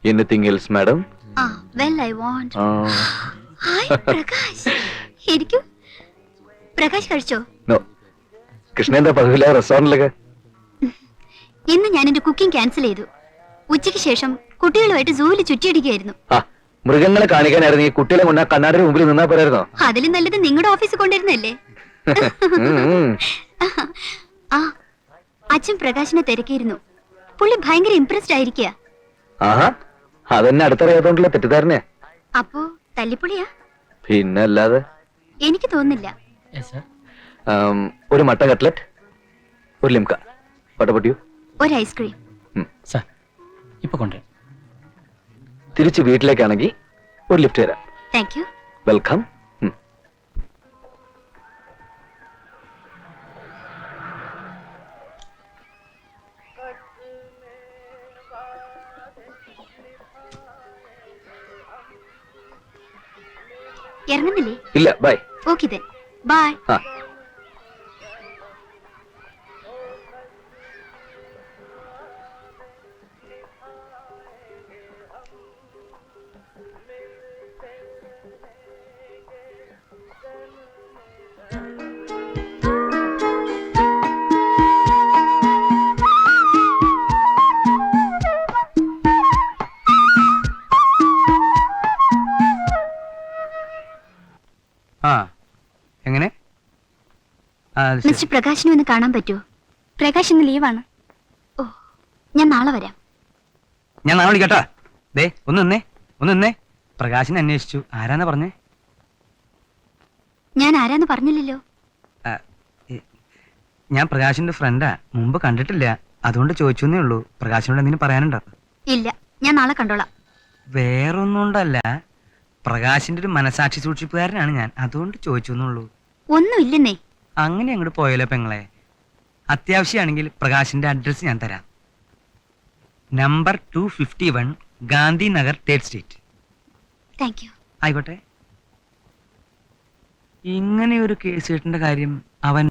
Anything else, madam? Well, I want. Hi, Prakash. ശരിക്കും പ്രകാശ് കഴിച്ചോ? No. Krishna എന്താ പതിവില്ല റെസ്റ്റോറന്റിലൊക്കെ? ഇന്ന് ഞാൻ എന്റെ കുക്കിംഗ് ക്യാൻസൽ ചെയ്തു. ഉച്ചയ്ക്ക് ശേഷം കുട്ടികളുമായിട്ട് സൂവിൽ ചുറ്റിയടിക്കുകയായിരുന്നു. മൃഗങ്ങളെ കാണിക്കാനായിരുന്നു ഈ കുട്ടികളെ കൊണ്ടാ കണ്ണാടിയുടെ മുമ്പിൽ നിന്നാ പോരായിരുന്നോ? അതിലും നല്ലത് നിങ്ങളുടെ ഓഫീസിൽ കൊണ്ടിരുന്നല്ലേ. അച്ഛൻ പ്രകാശിനെ തിരക്കിയിരുന്നു. പുള്ളി ഭയങ്കര ഇംപ്രസ്ഡ് ആയിരിക്കുക. അതെന്നെ അടുത്തറിയാത്തോണ്ടുള്ള തെറ്റിദ്ധാരണയാ. അപ്പോ തല്ലിപ്പൊളിയാ? പിന്നല്ലാതെ. എനിക്ക് തോന്നുന്നില്ല. ഒരു മട്ട കട്ട്ലറ്റ്, ഒരു ലിംക, പട്ടപൊട്ടിയോ, ഒരു ഐസ്ക്രീം. ഇപ്പൊ കൊണ്ടുവരാം. തിരിച്ച് വീട്ടിലേക്കാണെങ്കിൽ ഒരു ലിഫ്റ്റ് തരാം. Thank you. വെൽക്കം. ഇറങ്ങുന്നില്ലേ? ഇല്ല, ബൈ. Okay then bye. എങ്ങനെ മിസ്റ്റർ പ്രകാശിനെ ഒന്ന് കാണാൻ പറ്റുമോ? പ്രകാശ് ഇന്ന് ലീവാണ്. ഓ, ഞാൻ നാളെ വരാം. ഞാൻ നാളെ വിളിക്കട്ടാ. ദേ ഒന്ന് നിന്നേ. പ്രകാശിനെ അന്വേഷിച്ചു. ആരാന്നാ പറഞ്ഞേ? ഞാൻ ആരാന്ന് പറഞ്ഞില്ലല്ലോ. ഞാൻ പ്രകാശിന്റെ ഫ്രണ്ടാ. മുമ്പ് കണ്ടിട്ടില്ല, അതുകൊണ്ട് ചോദിച്ചേ ഉള്ളൂ. പ്രകാശിനോട് എന്തെങ്കിലും പറയാനുണ്ടോ? ഇല്ല, ഞാൻ നാളെ കണ്ടോളാം. വേറൊന്നും കൊണ്ടല്ല, പ്രകാശിന്റെ ഒരു മനസാക്ഷി സൂക്ഷിപ്പുകാരനാണ് ഞാൻ, അതുകൊണ്ട് ചോദിച്ചെന്നുള്ളൂ. ഒന്നും ഇല്ലെന്നേ. അങ്ങനെ അങ്ങോട്ട് പോയല്ലോ പെങ്ങളെ. അത്യാവശ്യമാണെങ്കിൽ പ്രകാശിന്റെ അഡ്രസ് ഞാൻ തരാം. Number 251 Gandhi Nagar, 3rd street. Thank you. ആയിക്കോട്ടെ. ഇങ്ങനെ ഒരു കേസ് കിട്ടേണ്ട കാര്യം അവൻ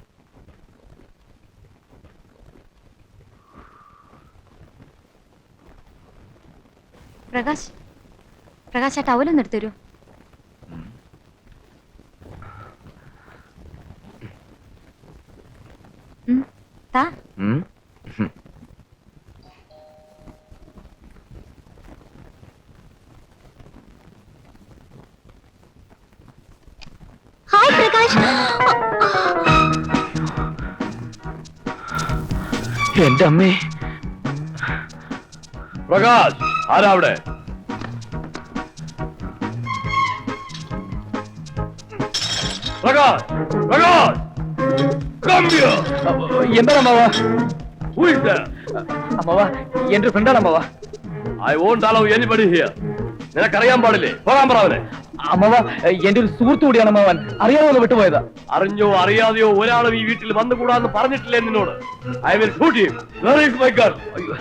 പ്രകാശ് ആ ടവലൊന്ന് എടുത്തു തരൂ. ഹായ് പ്രകാശ്. എന്റെ അമ്മേ. പ്രകാശ്, ആരാ അവിടെ? Prakash, Prakash, come here. എന്താണ് അമ്മാവ? Who is there? അമ്മാവ, എന്റെ ഫ്രണ്ടാണ് അമ്മാവ. I won't allow anybody here. നിനക്കറിയാൻ പാടില്ലേ? പോകാൻ പറ അവനെ. അമ്മാവ, എന്റെ ഒരു സുഹൃത്തു കൂടിയാണ് അമ്മാവൻ. അറിയാതെ വിട്ടുപോയതാ. അറിഞ്ഞോ അറിയാതെയോ ഒരാളും ഈ വീട്ടിൽ വന്നുകൂടാന്ന് പറഞ്ഞിട്ടില്ലേ നിന്നോട്? I will shoot him. Where is my gun?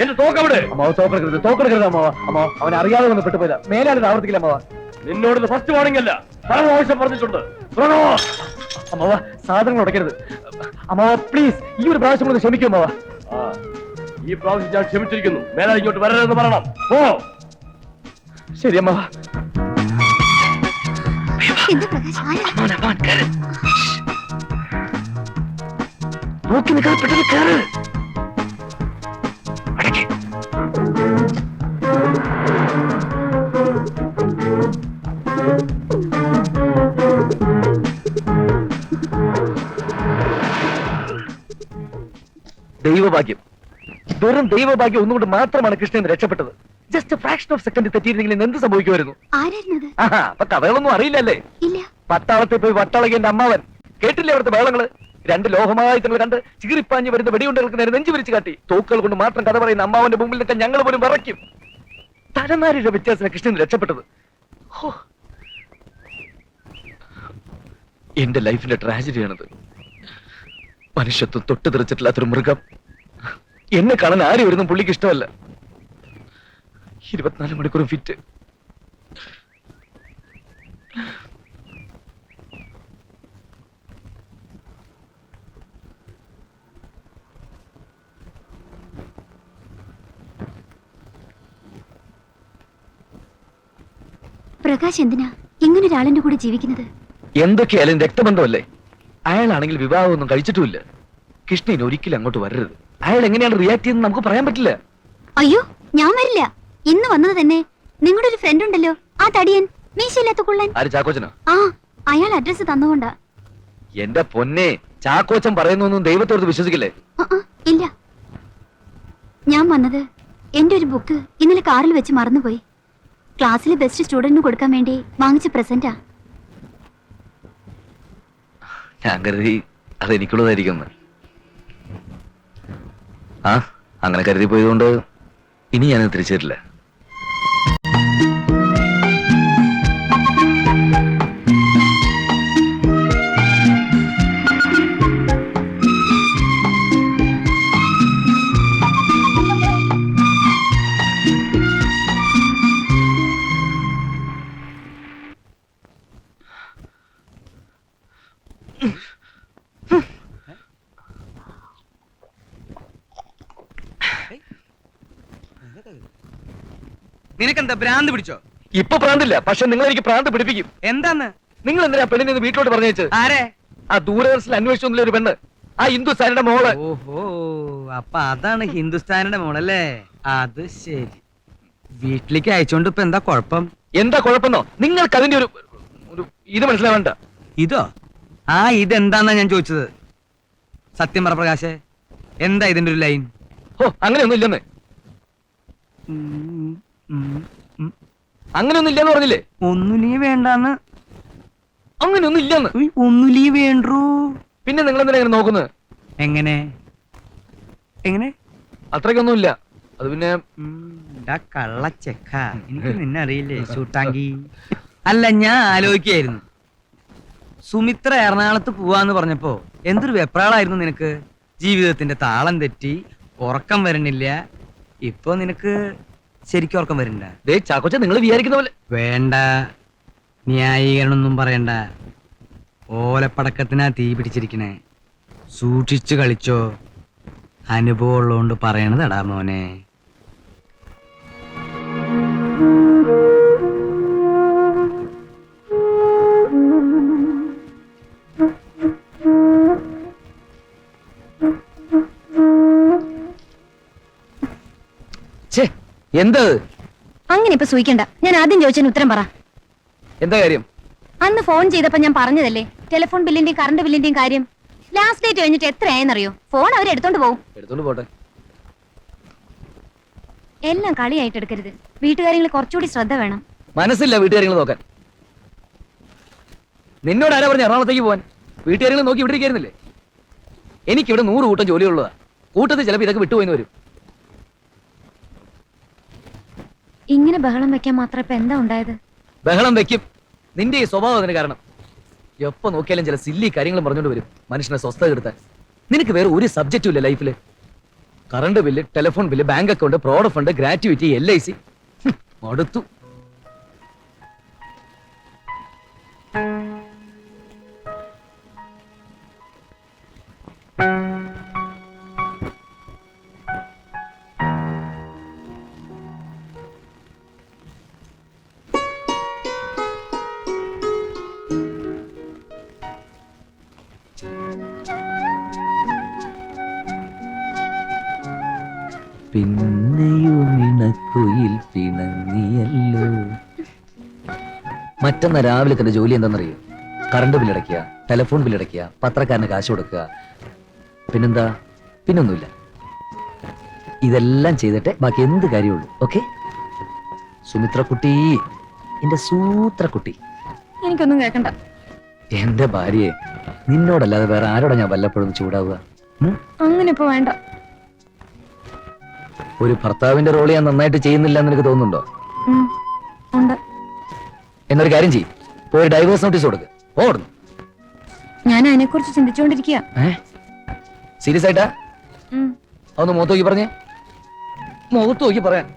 എന്റെ തോക്കവിടെ. അമ്മാവ, തോക്കെടുക്കരുത് അമ്മാവ. അമ്മാവ, അവൻ അറിയാതെ വന്ന് പെട്ടുപോയതാ. മേലാണിത് ആവർത്തിക്കില്ല അമ്മാവ. നിന്നോട് ഫസ്റ്റ് വാർണിംഗ് അല്ല, പല ആവശ്യം പറഞ്ഞിട്ടുണ്ട്. അമ്മാവ, സാധനങ്ങൾ ഉടക്കരുത് അമ്മാവ. പ്ലീസ്, ഈ ഒരു പ്രാവശ്യം ഒന്ന് ക്ഷമിക്കും അമ്മാവ. ഈ പ്രാവശ്യം ഞാൻ ക്ഷമിച്ചിരിക്കുന്നു. മേലെ ഇങ്ങോട്ട് വരരുതെന്ന് പറയണം. ഓ ശരി അമ്മാവ. നോക്കി നിൽക്കാതെ പെട്ടെന്ന് കയറ്. ദൈവഭാഗ്യം, വെറും ദൈവഭാഗ്യം ഒന്നുകൊണ്ട് മാത്രമാണ് കൃഷ്ണൻ രക്ഷപ്പെട്ടത്. ജസ്റ്റ് ഫ്രാക്ഷൻ ഓഫ് സെക്കൻഡ് തെറ്റിയിരുന്നെങ്കിൽ എന്ത് സംഭവിക്കുമായിരുന്നു? അപ്പൊ കഥകളൊന്നും അറിയില്ലല്ലേ? പട്ടാളത്തിൽ പോയി വട്ടളകിന്റെ അമ്മാവൻ. കേട്ടില്ലേ അവിടുത്തെ ബഹളങ്ങള്? 2 ലോഹമായുധങ്ങൾ കണ്ട് ചികിറിപ്പാഞ്ഞ് വരുന്ന വെടിയുണ്ടകൾക്ക് നേരെ നെഞ്ചു വിരിച്ചു കാട്ടി. തോക്കുകൾ കൊണ്ട് മാത്രം കഥ പറയുന്ന അമ്മാവന്റെ മുമ്പിൽ നിൽക്കാൻ ഞങ്ങൾ പോലും വിറയ്ക്കും. തലനാരിയുടെ വ്യത്യാസത്തിന് കൃഷ്ണൻ രക്ഷപ്പെട്ടത്. എന്റെ ലൈഫിന്റെ ട്രാജഡിയാണത്. മനുഷ്യത്വം തൊട്ട് തെറിച്ചിട്ടില്ലാത്തൊരു മൃഗം. എന്നെ കാണാൻ ആരും വരുന്ന പുള്ളിക്ക് ഇഷ്ടമല്ല. 24 മണിക്കൂറും ഫിറ്റ്. പ്രകാശ് എന്തിനാ ഇങ്ങനെ ഒരാളിന്റെ കൂടെ ജീവിക്കുന്നത്? എന്തൊക്കെയായാലും രക്തബന്ധമല്ലേ. അയാളാണെങ്കിൽ വിവാഹമൊന്നും കഴിച്ചിട്ടുമില്ല. കൃഷ്ണൻ ഒരിക്കലും അങ്ങോട്ട് വരരുത്. അയാൾ എങ്ങനെയാണ് റിയാക്ട് ചെയ്യുന്നത് നമുക്ക് പറയാൻ പറ്റില്ല. അയ്യോ, ഞാൻ വരില്ല. ഇന്ന് വന്നത് തന്നെ നിങ്ങളുടെ ഒരു ഫ്രണ്ട് ഉണ്ടല്ലോ, ആ തടിയൻ, മീശയില്ലാത്ത കുള്ളൻ. ആര്, ചാക്കോച്ചനോ? ആ, അയാൾ അഡ്രസ് തന്നുകൊണ്ടാ. എന്റെ പൊന്നെ, ചാക്കോച്ചൻ പറയുന്നൊന്നും ദൈവത്തോട് വിശ്വസിക്കില്ലേ? ഇല്ല, ഞാൻ വന്നത് എന്റെ ഒരു ബുക്ക് ഇന്നലെ കാറിൽ വെച്ച് മറന്നുപോയി. ക്ലാസ്സിലെ ബെസ്റ്റ് സ്റ്റുഡന്റിന് കൊടുക്കാൻ വേണ്ടി വാങ്ങിച്ച പ്രസന്റാ. ഞാൻ കരുതി അതെനിക്കുള്ളതായിരിക്കും. ആ, അങ്ങനെ കരുതി പോയതുകൊണ്ട് ഇനി ഞാനത് തിരിച്ചു തരില്ല. നിനക്കെന്താ ഭ്രാന്ത് പിടിച്ചോ? ഇപ്പൊ പ്രാന്തില്ല, പക്ഷെ നിങ്ങൾ എനിക്ക് പ്രാന്ത് പിടിപ്പിക്കും. എന്താന്ന്? നിങ്ങൾ എന്തിനാ പെണ്ണിനെ ഒന്ന് വീട്ടിലോട്ട് പറഞ്ഞേച്ചത്? ആരെ? ആ ദൂരദർശനിൽ അന്വേഷിച്ചൊന്നുമില്ല ഒരു പെണ്ണ്, ആ ഹിന്ദുസ്ഥാനിയുടെ മോള്. ഓഹോ, അപ്പൊ അതാണ് ഹിന്ദുസ്ഥാനിയുടെ മോളല്ലേ? അത് ശരി. വീട്ടിലേക്ക് അയച്ചോണ്ട് ഇപ്പൊ എന്താ കുഴപ്പം? എന്താ കുഴപ്പമെന്നോ? നിങ്ങൾക്ക് അതിന്റെ ഒരു ഇത് മനസ്സിലാവണ്ട. ഇതോ? ആ, ഇതെന്താന്നാ ഞാൻ ചോദിച്ചത്. സത്യം പറ പ്രകാശേ, എന്താ ഇതിന്റെ ഒരു ലൈൻ? ഓ, അങ്ങനെയൊന്നും ഇല്ലെന്ന്. അങ്ങനെയൊന്നും ഇല്ലെന്ന് പറഞ്ഞില്ലേ? ഒന്നുലീ വേണ്ടാന്ന്. അങ്ങനെയൊന്നും ഇല്ലെന്ന്. ഒന്നുലീ വേണ്ടൂ. പിന്നെ നിങ്ങൾ എന്തിനാ ഇങ്ങനെ നോക്കുന്നത്? എങ്ങനെ എങ്ങനെ? അത്രയ്ക്കൊന്നും ഇല്ല. അത് പിന്നെ കള്ളച്ചെക്ക, എനിക്ക് നിന്നെ അറിയില്ലേ ചൂട്ടാങ്കി. അല്ല, ഞാൻ ആലോചിക്കായിരുന്നു, സുമിത്ര എറണാകുളത്ത് പോവാന്ന് പറഞ്ഞപ്പോ എന്തൊരു വെപ്രാളായിരുന്നു നിനക്ക്. ജീവിതത്തിന്റെ താളം തെറ്റി, ഉറക്കം വരണില്ല. ഇപ്പൊ നിനക്ക് ശരിക്കും ഉറക്കം വരണ്ട. ദേ ചാക്കോച്ച, നിങ്ങൾ വിചാരിക്കുന്ന പോലെ. വേണ്ട, ന്യായീകരണമൊന്നും പറയണ്ട. ഓലപ്പടക്കത്തിനാ തീ പിടിച്ചിരിക്കണേ. സൂക്ഷിച്ചു കളിച്ചോ. അനുഭവം ഉള്ളതുകൊണ്ട് പറയണതടാ മോനെ. എന്താ അങ്ങനെ ഇപ്പൊ സൂയിക്കണ്ട. ഞാൻ ആദ്യം ചോദിച്ചതിന് ഉത്തരം പറ. എന്താ കാര്യം? അന്ന് ഫോൺ ചെയ്തപ്പോ ഞാൻ പറഞ്ഞതല്ലേ, ടെലിഫോൺ ബില്ലിന്റെയും കറണ്ട് ബില്ലിന്റെയും കാര്യം. ലാസ്റ്റ് ഡേറ്റ് കഴിഞ്ഞിട്ട് എത്രയായെന്നറിയോ? ഫോൺ അവർ എടുത്തോണ്ട് പോകും. എടുത്തോണ്ട് പോട്ടെ. എല്ലാം കളിയായിട്ട് എടുക്കരുത്. വീട്ടുകാര്യങ്ങൾ കുറച്ചുകൂടി ശ്രദ്ധ വേണം. മനസ്സില്ല വീട്ടുകാര്യങ്ങൾ നോക്കാൻ. നിന്നോട് ആരാ പറഞ്ഞ എറണാകുളത്തേക്ക് പോവാൻ? വീട്ടുകാര്യങ്ങൾ നോക്കി ഇവിടെ ഇരിക്കായിരുന്നില്ലേ? എനിക്കിവിടെ 100 കൂട്ടം ജോലിയുള്ളതാ. കൂട്ടത്തിൽ ചിലപ്പോൾ ഇതൊക്കെ വിട്ടുപോയിന്ന് വരും. ഇങ്ങനെ ബഹളം വെക്കാൻ മാത്രം ഇപ്പൊ എന്താ ഉണ്ടായത്? ബഹളം വെക്കും. നിന്റെ ഈ സ്വഭാവം അതിന് കാരണം. എപ്പോ നോക്കിയാലും ചില സില്ലി കാര്യങ്ങളും പറഞ്ഞുകൊണ്ട് വരും, മനുഷ്യനെ സ്വസ്ഥത കെടുത്താൻ. നിനക്ക് വേറെ ഒരു സബ്ജക്റ്റും ഇല്ല ലൈഫില്. Current bill, telephone bill, bank account, പ്രോഡ് ഫണ്ട്, ഗ്രാറ്റുവിറ്റി, LIC. മടുത്തു. പിന്നെയുമിണക്കുയിൽ പിണങ്ങിയല്ലോ. മറ്റന്നാ രാവിലെ തന്റെ ജോലി എന്താണെന്നറിയോ? കറണ്ട് ബില്ലടയ്ക്കുക, ടെലിഫോൺ ബില്ലടയ്ക്കുക, പത്രക്കാരന് കാശ് കൊടുക്കുക. പിന്നെന്താ? പിന്നൊന്നുമില്ല. ഇതെല്ലാം ചെയ്തിട്ട് ബാക്കി എന്ത് കാര്യമുള്ളൂ. ഓക്കെ? സുമിത്രക്കുട്ടി, എന്റെ സൂത്രക്കുട്ടി. എനിക്കൊന്നും കേൾക്കണ്ട. എന്റെ ഭാര്യയെ, നിന്നോടല്ലാതെ വേറെ ആരോടാ ഞാൻ വല്ലപ്പോഴും ചൂടാവുക? അങ്ങനെ ഇപ്പൊ വേണ്ട. ഒരു ഭർത്താവിന്റെ റോള് ഞാൻ നന്നായിട്ട് ചെയ്യുന്നില്ല എന്ന് എനിക്ക് തോന്നുന്നുണ്ടോ? ഉണ്ട്. എന്നൊരു കാര്യം ചെയ്യും, പോയി ഡൈവേഴ്സ് നോട്ടീസ് കൊടുക്ക്. ഓടുന്നു. ഞാൻ അതിനെ കുറിച്ച് ചിന്തിച്ചുകൊണ്ടിരിക്കുക. സീരിയസ് ആയിട്ടാ? അതൊന്ന് മുഖത്ത് നോക്കി പറഞ്ഞേ. മുഖത്ത് നോക്കി പറയാൻ.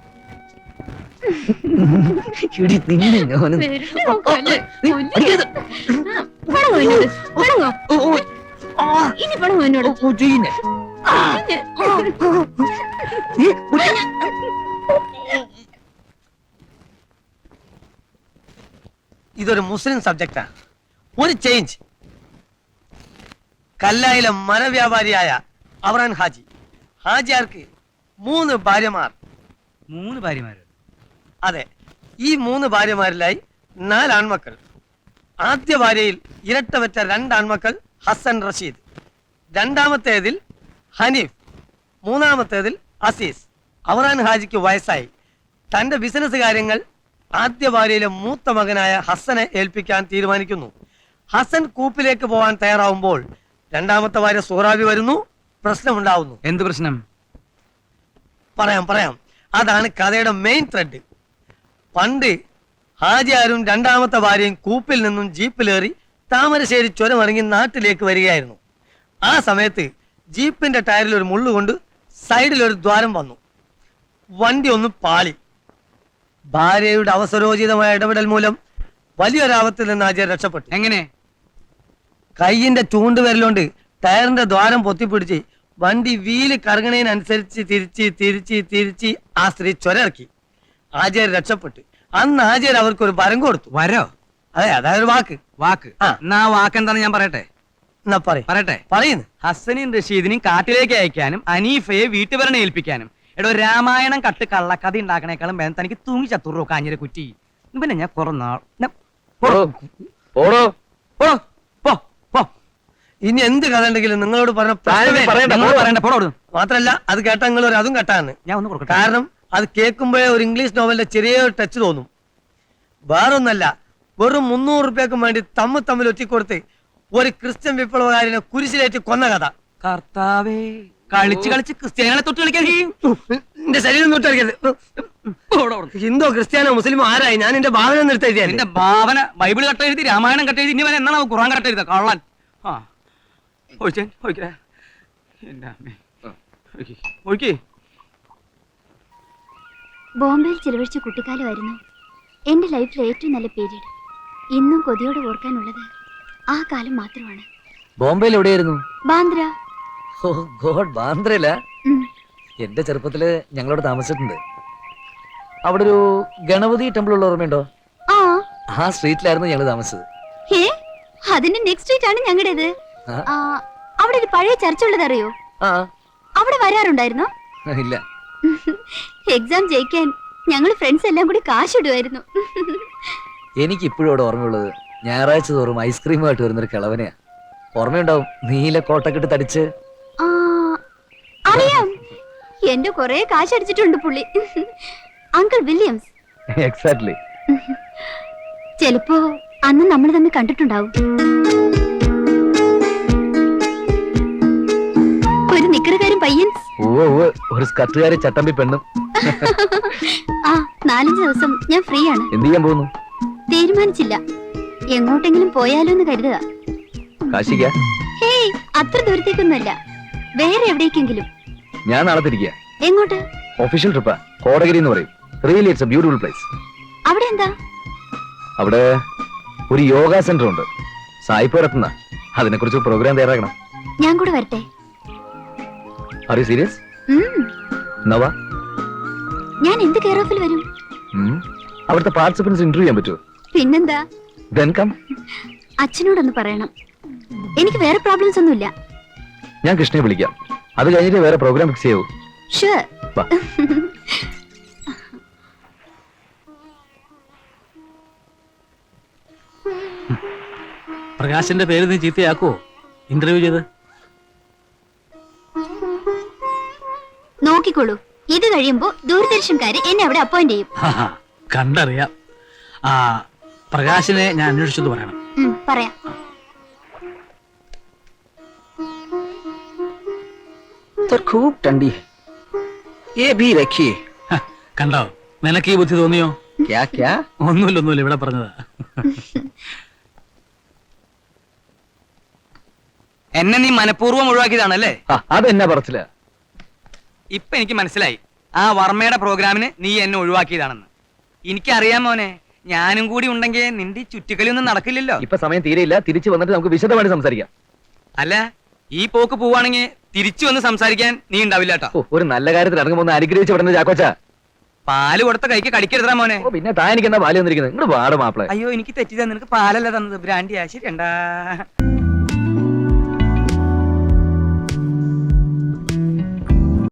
ഇതൊരു മുസ്ലിം സബ്ജക്റ്റാ. ഒരു ചേഞ്ച്. കല്ലായിലെ മരവ്യാപാരിയായ അവറാൻ ഹാജി. ഹാജിയാർക്ക് 3 ഭാര്യമാർ. 3 ഭാര്യമാര്. അതെ, ഈ 3 ഭാര്യമാരിലായി 4 ആൺമക്കൾ. ആദ്യ ഭാര്യയിൽ ഇരട്ട വെച്ച 2 ആൺമക്കൾ ഹസൻ റഷീദ്, രണ്ടാമത്തേതിൽ ഹനീഫ്, മൂന്നാമത്തേതിൽ അസീസ്. അവറാൻ ഹാജിക്ക് വയസ്സായി. തന്റെ ബിസിനസ് കാര്യങ്ങൾ ആദ്യ ഭാര്യയിലെ മൂത്ത മകനായ ഹസനെ ഏൽപ്പിക്കാൻ തീരുമാനിക്കുന്നു. ഹസൻ കൂപ്പിലേക്ക് പോകാൻ തയ്യാറാവുമ്പോൾ രണ്ടാമത്തെ ഭാര്യ സുഹറാബി വരുന്നു. പ്രശ്നമുണ്ടാവുന്നു. എന്ത് പ്രശ്നം? പറയാം. അതാണ് കഥയുടെ മെയിൻ ത്രെഡ്. പണ്ട് ഹാജിയാരും രണ്ടാമത്തെ ഭാര്യയും കൂപ്പിൽ നിന്നും ജീപ്പിലേറി താമരശ്ശേരി ചുരമിറങ്ങി നാട്ടിലേക്ക് വരികയായിരുന്നു. ആ സമയത്ത് ജീപ്പിന്റെ ടയറിൽ ഒരു മുള്ളുകൊണ്ട് സൈഡിൽ ഒരു ദ്വാരം വന്നു. വണ്ടി ഒന്ന് പാളി. ഭാര്യയുടെ അവസരോചിതമായ ഇടപെടൽ മൂലം വലിയൊരാപത്തിൽ നിന്ന് ഹാജിയാർ രക്ഷപ്പെട്ടു. എങ്ങനെ? കൈയിന്റെ ചൂണ്ടുവിരലുകൊണ്ട് ടയറിന്റെ ദ്വാരം പൊത്തിപ്പിടിച്ച് വണ്ടി വീല് കറങ്ങണതിനനുസരിച്ച് തിരിച്ച് ആ സ്ത്രീ ചുരയിറക്കി. ഹാജിയാർ രക്ഷപ്പെട്ടു. അന്ന് ഹാജിയാർ അവർക്ക് ഒരു വരം കൊടുത്തു. വരോ? അതെ, അതായത് വാക്ക്. എന്നാ വാക്ക് എന്താന്ന് ഞാൻ പറയട്ടെ. എന്നാ പറയട്ടെ. പറയുന്നു. ഹസനെയും റഷീദിനെയും കാട്ടിലേക്ക് അയക്കാനും അനീഫയെ വീട്ടുപരണ ഏൽപ്പിക്കാനും. എടോ, രാമായണം കട്ട് കള്ളക്കഥ ഉണ്ടാക്കണേക്കാളും വേണം തനിക്ക് തൂങ്ങി ചത്തുറോ കാഞ്ഞിര കുറ്റി. പിന്നെ ഞാൻ കുറെ നാൾ ഇനി എന്ത് കഥ ഉണ്ടെങ്കിലും നിങ്ങളോട് മാത്രല്ല അത് കേട്ടാ നിങ്ങൾ ഒരു അതും കേട്ടാന്ന് ഞാൻ ഒന്ന് കൊടുക്കട്ടെ. കാരണം അത് കേൾക്കുമ്പോഴേ ഒരു ഇംഗ്ലീഷ് നോവലിന്റെ ചെറിയൊരു ടച്ച് തോന്നും. വേറൊന്നല്ല, വെറും 300 രൂപയ്ക്കും വേണ്ടി തമ്മിൽ ഒറ്റിക്കൊടുത്ത് ഒരു ക്രിസ്ത്യൻ വിപ്ലവകാരനെ കുരിശിലേറ്റ് കൊന്ന കഥ. കർത്താവേ, കളിച്ച് ക്രിസ്ത്യാനികളെ തൊട്ട് കളിക്കാൻ എന്റെ ശരീരം തൊട്ട് കളിക്കരുത്. ഹിന്ദു ക്രിസ്ത്യാനോ മുസ്ലിമോ ആരായി? ഞാൻ എന്റെ ഭാവന നിർത്തി. എന്റെ ഭാവന ബൈബിൾ കട്ടെഴുതി, രാമായണം കട്ടെഴുതി, ഇനി വരെ എന്നാണ് ഖുർആൻ കട്ടെഴുത കള്ളൻ. ബോംബെയിൽ ചിലവഴിച്ച കുട്ടിക്കാലമായിരുന്നു എന്റെ ലൈഫിലെ ഏറ്റവും നല്ല പീരീഡ്. ഇന്നും കൊതിയോടെ ഓർക്കാനുള്ളത് ആ കാലം മാത്രമാണ്. ബോംബെയിൽ എവിടെയായിരുന്നു? ബാന്ദ്ര. ഓ ഗോഡ്, ബാന്ദ്രയില. ഉം. എന്റെ ചെറുപ്പത്തില് ഞങ്ങളോട് താമസിച്ചിട്ടുണ്ട്. അവിടെ ഒരു ഗണപതി ടെമ്പിൾ ഉള്ള ഓർമ്മയുണ്ടോ? ആ സ്ട്രീറ്റിലായിരുന്നു ഞങ്ങൾ താമസിച്ചത്. അതിന്റെ നെക്സ്റ്റ് സ്ട്രീറ്റ് ആണ് ഞങ്ങളുടേത്. അവിടെ ഒരു പഴയ ചർച്ച ഉള്ളത് അറിയോ? അവിടെ വരാറുണ്ടായിരുന്നോ? ഇല്ല. എക്സാം ജയിക്കാൻ ഞങ്ങൾ ഫ്രണ്ട്സ് എല്ലാം കൂടി കാശിടുമായിരുന്നു. എനിക്ക് ഇപ്പോഴും അവിടെ ഓർമ്മയുള്ളത് ഞായറാഴ്ച തോറും ഐസ്ക്രീമുമായിട്ട് വരുന്നൊരു കിളവനെയാ. ഓർമ്മയുണ്ടാവും, നീല കോട്ടക്കെട്ട് തടിച്ച്. അറിയാം, എന്റെ കൊറേ കാശ് അടിച്ചിട്ടുണ്ട് പുള്ളി. Uncle Williams. എക്സാക്ട്ലി. ചിലപ്പോ അന്ന് നമ്മൾ തമ്മിൽ കണ്ടിട്ടുണ്ടാവും. ഒരു നിക്കറുകാരൻ പയ്യൻ. ഒരു സ്കർട്ടുകാരി ചട്ടമ്പി പെണ്ണും. 4-5 ദിവസം ഞാൻ ഫ്രീ ആണ്. എന്ത് ചെയ്യാൻ പോകുന്നു? തീരുമാനിച്ചില്ല. എങ്ങോട്ടെങ്കിലും പോയാലോ എന്ന് കരുതുക. കാശിക്ക? ഹേയ്, അത്ര ദൂരത്തേക്കൊന്നുമല്ല, വേറെ എവിടേക്കെങ്കിലും. ഞാൻ നാളെ തിരിക്കുക. എങ്ങോട്ട്? ഒഫീഷ്യൽ ട്രിപ്പാ. കോടഗിരി എന്ന് പറയും. Really it's A beautiful place. അവിടെ എന്താ? അവിടെ ഒരു യോഗ സെന്റർ ഉണ്ട്. സായിപ്പ് നടത്തുന്ന. അതിനെ കുറിച്ച് പ്രോഗ്രാം തയ്യാറാക്കണം. ഞാൻ കൂടെ വരട്ടെ? Are you serious? നവാ, ഞാൻ എന്ത് കെയർ ഓഫിൽ വരും? അവിടുത്തെ പാർട്ടിസിപ്പൻസ് ഇന്റർവ്യൂ ചെയ്യാൻ പറ്റുമോ? പിന്നെന്താ. Then come. അച്ഛനോടൊന്ന് പറയണം. എനിക്ക് വേറെ പ്രോബ്ലംസ് ഒന്നുമില്ല. ഞാൻ കൃഷ്ണയെ വിളിക്കാം. അത് കഴിഞ്ഞിട്ട് വേറെ പ്രോഗ്രാം ഫിക്സ് ചെയ്യൂ. ഷുവർ. പ്രകാശിന്റെ പേര് നീ ചീത്തയാക്കോ ഇന്റർവ്യൂ ചെയ്ത്? നോക്കിക്കോളൂ, ഇത് കഴിയുമ്പോ ദൂരദർശൻകാര് എന്നെ അവിടെ അപ്പോയിന്റ് ചെയ്യും. കണ്ടറിയാം. പ്രകാശിനെ ഞാൻ അന്വേഷിച്ചത് പറയണം. പറയാം. खूब ठंडी है, ये भी रखिए. കണ്ടോ, നിനക്ക് ഈ ബുദ്ധി തോന്നിയോ? क्या क्या? ഒന്നുമില്ല, ഇവിടെ പറഞ്ഞതാ. എന്നെ നീ മനഃപൂർവ്വം ഒഴിവാക്കിയതാണല്ലേ? അതെന്നാ പറച്ചില്ല. ഇപ്പൊ എനിക്ക് മനസ്സിലായി, ആ വർമ്മയുടെ പ്രോഗ്രാമിന് നീ എന്നെ ഒഴിവാക്കിയതാണെന്ന്. എനിക്കറിയാം മോനെ, ഞാനും കൂടി ഉണ്ടെങ്കിൽ നിന്റെ ഈ ചുറ്റിക്കളി ഒന്നും നടക്കില്ലല്ലോ. ഇപ്പൊ സമയം തീരെയില്ല. തിരിച്ചു വന്നിട്ട് നമുക്ക് വിശദമായിട്ട് സംസാരിക്കാം. അല്ല, ഈ പോക്ക് പോവാണെങ്കിൽ തിരിച്ചു വന്ന് സംസാരിക്കാൻ നീ ഉണ്ടാവില്ല കേട്ടോ. ഒരു നല്ല കാര്യത്തിൽ ഇറങ്ങുമ്പോൾ ഒന്ന് അനുഗ്രഹിച്ച് വിടുന്നത് ചാക്കോച്ച. പാല് കൊടുത്ത കൈക്ക് കടിക്കരുതാ മോനെ. ഓ പിന്നെ താൻ എനിക്ക് എന്താ പാല് തന്നിരിക്കുന്നത്? ഇങ്ങോട്ട് പാട് മാപ്പിളെ. അയ്യോ എനിക്ക് തെറ്റിതാ, നിനക്ക് പാലല്ല തന്നത്, ബ്രാൻഡിയാ. ശരിയണ്ടാ.